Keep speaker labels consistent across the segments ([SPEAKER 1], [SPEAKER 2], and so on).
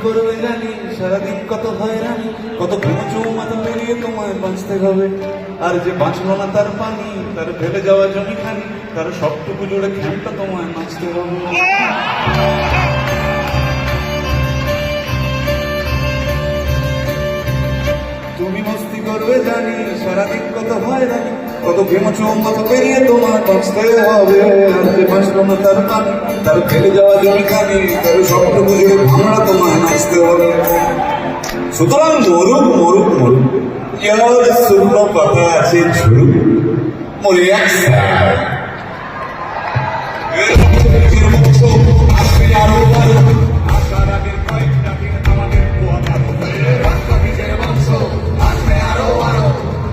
[SPEAKER 1] করবে জানি, সারাদিন কত হয়রানি, কত ঘুমচু মাথা পেরিয়ে তোমায় বাঁচতে হবে। আর যে বাঁচলো না তার পানি, তার ফেলে যাওয়া জমি খানি, তার সবটুকু জুড়ে খ্যামটা তোমায় নাচতে হবে। তুমি মস্তি করবে জানি, সারাদিন কত হয়রানি, কত ঘুমচু মাথা পেরিয়ে তোমায় বাঁচতে হবে। আর যে বাঁচলো না তার পানি, তার ফেলে যাওয়া জমি খানি, তার সবটুকু জুড়ে ভাঙড়া তোমায় নাচতে হবে। সুতরাং মরুক মরুক মরুক, ইয়ার শুকনো পাতা আছে ঝুড়ুক, মরে এক আরো ভালো আসার আগের কয়েকটা দিন আমাদের পোয়ানো রক্ত বীজের বংশ আসবে আরো আরো,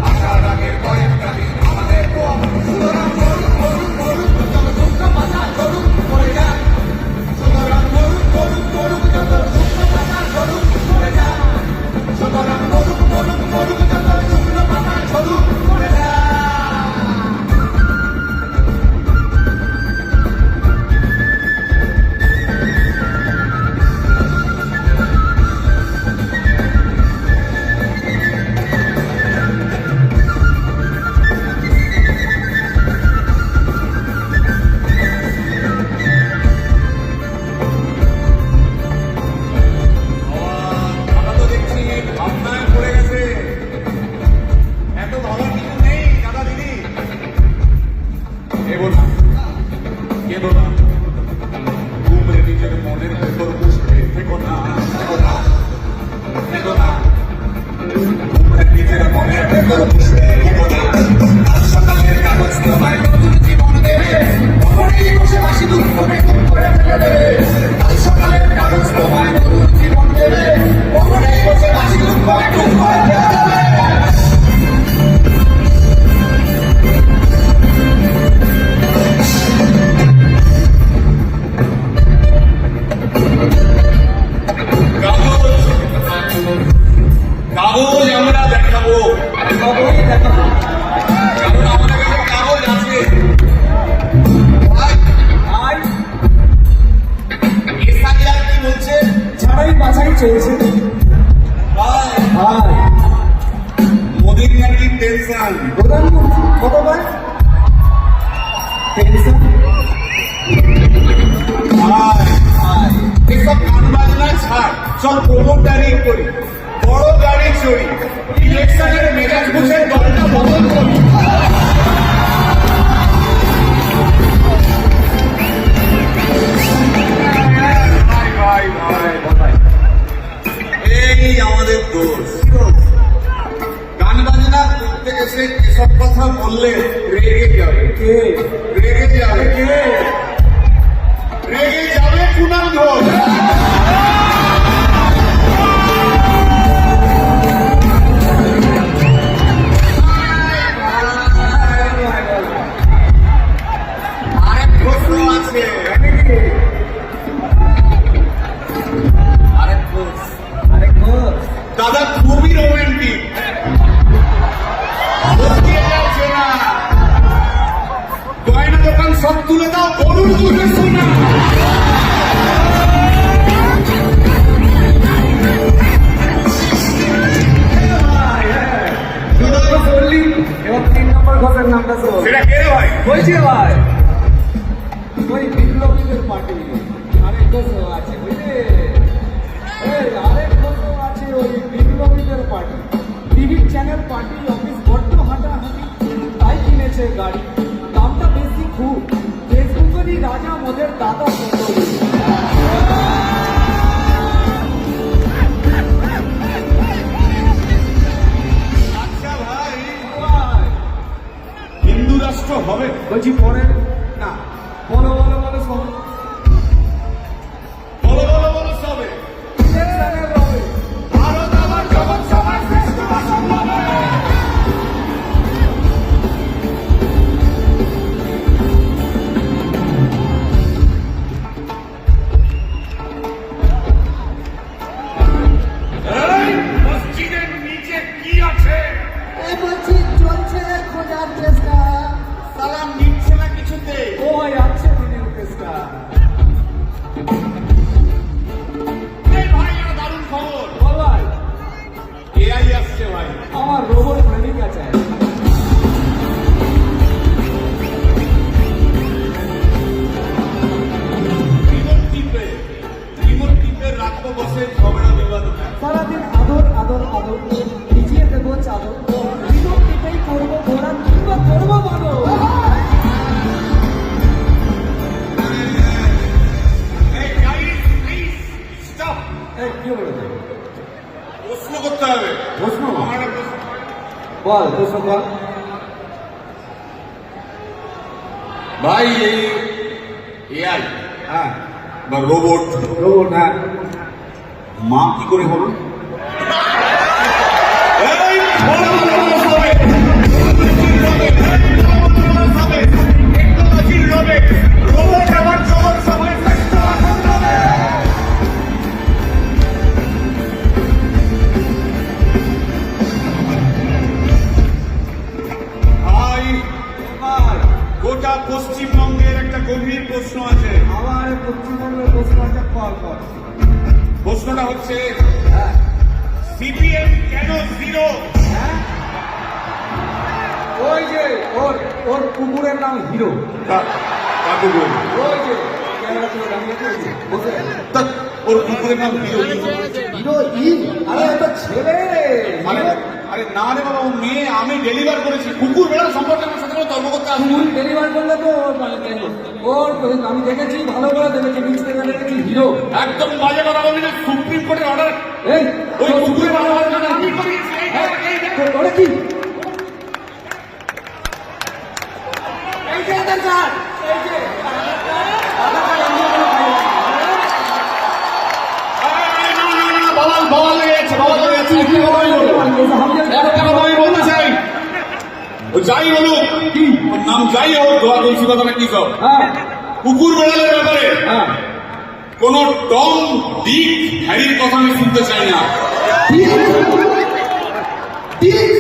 [SPEAKER 1] আসার আগের কয়েকটা দিন আমাদের পোয়ানো। সুতরাং মরুক মরুক মরুক, যত শুকনো পাতা ঝরুক মরে যাক। সুতরাং মরুক মরুক মরুক, যত শুকনো পাতা ঝরুক মরে যাক। সুতরাং মরুক মরুক মরুক, যত শুকনো পাতা ঝরুক মরে যাক। কাগজ আমরা দেখাবো, কারণ আমাদের কাছে কাগজ আছে। এসআইআর কি বলছে?
[SPEAKER 2] ছাড়াই বাছাই চলছে।
[SPEAKER 1] মোদির নাকি টেনশন,
[SPEAKER 2] প্রধানমন্ত্রী কতবার টেনশন।
[SPEAKER 1] এসব গান বাজনা ছাড়, সব প্রমোটারি করি, বড় গাড়ি চড়ি, ইলেকশনের মেজাজ বুঝে দলটা বদল করি। এই আমাদের দোষ। গান বাজনা করতে এসে এসব কথা বললে রেগে যাবে কে? রেগে যাবে কে? রেগে যাবে কুণাল ঘোষ। আরেক প্রশ্ন আছে, দাদা খুবই রোমান্টিক, গয়না দোকান সব তুলে দাও, গরুর দুধে শোনা।
[SPEAKER 2] এবার 3 নম্বর ঘরের নামটা শোন।
[SPEAKER 1] সেটা কে রে ভাই?
[SPEAKER 2] বলছি ভাই, ওই বিপ্লবীদের পার্টি আরেক দোষও আছে বুঝলে। আরেক দোষও আছে ওই বিপ্লবীদের party. TV channel party office বড্ড হাঁটাহাঁটি, তাই কিনেছে গাড়ি, দামটা বেশি খুব। ফেসবুকেরই রাজা মোদের দাদা সুন্দরী।
[SPEAKER 1] আচ্ছা ভাই, হিন্দু রাষ্ট্র হবে?
[SPEAKER 2] বলছি পরে না, বলো বলো বলো শোনো।
[SPEAKER 1] বলো বলো বলো সবে।
[SPEAKER 2] ইলেকশনের হবে,
[SPEAKER 1] ভারত আমার জগৎ সবার শ্রেষ্ঠ বাসন হবে। মসজিদের নিচে কি আছে?
[SPEAKER 2] বলছি চলছে খোঁজার চেষ্টা।
[SPEAKER 1] সালাম নিচ্ছে না কিছুতে।
[SPEAKER 2] ওই আছে দিদি মানো।
[SPEAKER 1] এই guys, please, stop.
[SPEAKER 2] এই কি বলেছে?
[SPEAKER 1] প্রশ্ন করতে হবে।
[SPEAKER 2] প্রশ্ন?
[SPEAKER 1] আমার একটা প্রশ্ন।
[SPEAKER 2] বল প্রশ্ন বল।
[SPEAKER 1] ভাই এই এআই
[SPEAKER 2] হ্যাঁ
[SPEAKER 1] বা রোবট
[SPEAKER 2] রোবট, হ্যাঁ
[SPEAKER 1] মা কি করে হলো? এই ফলমূল হবে, টেকনোলজির রবে, রোবট আবার জগৎ সবাই শ্রেষ্ঠ আসন হবে। ভাই,
[SPEAKER 2] ভাই
[SPEAKER 1] গোটা পশ্চিমবঙ্গের একটা গভীর প্রশ্ন আছে।
[SPEAKER 2] আমার পশ্চিমবঙ্গের প্রশ্নটা কল কর।
[SPEAKER 1] প্রশ্নটা হচ্ছে
[SPEAKER 2] হ্যাঁ
[SPEAKER 1] সিপিএম কেন জিরো?
[SPEAKER 2] হ্যাঁ ওই যে ওর ওর কুকুরের নাম হিরো।
[SPEAKER 1] কাকু বলবে
[SPEAKER 2] ওই যে ক্যামেরা করে দাঁড়িয়ে আছে, বসে আছে।
[SPEAKER 1] ওর কুকুরের নাম হিরো।
[SPEAKER 2] হিরো ইন, আরে এটা ছেলে।
[SPEAKER 1] আরে আরে না রে বাবা, ও মেয়ে, আমি ডেলিভার করেছি। কুকুর বেড়াল সম্পর্কে আমার সাথে কোনো তর্ক করতে আসবে না।
[SPEAKER 2] তুমি ডেলিভার করলে তো ওর মানে ওর আমি দেখেছি, ভালো করে দেখেছি, নিউজ পেপারে দেখেছি হিরো।
[SPEAKER 1] একদম বাজে কথা বলবি না। সুপ্রিম কোর্টের অর্ডার
[SPEAKER 2] এই
[SPEAKER 1] ওই কুকুরের বাবা আমি করিয়েছি। এই দেখ।
[SPEAKER 2] ওটা কি? এই যে আধার কার্ড, এই যে আধার কার্ড আমি কোনো পাই না।
[SPEAKER 1] বাবাল বাবাল লেগে যাচ্ছে, বাবাল লেগে যাচ্ছে। কি কথা আমি বলবো? একটা কথা আমি বলতে চাই, ও যাই বলুক, কি ওর নাম যাই হোক, ধোয়া তুলসী কথা না কি সব,
[SPEAKER 2] হ্যাঁ
[SPEAKER 1] কুকুর বেড়ালের ব্যাপারে
[SPEAKER 2] হ্যাঁ
[SPEAKER 1] কোন টম ডিক হ্যারির কথা আমি শুনতে চাই না।
[SPEAKER 2] ঠিক ঠিক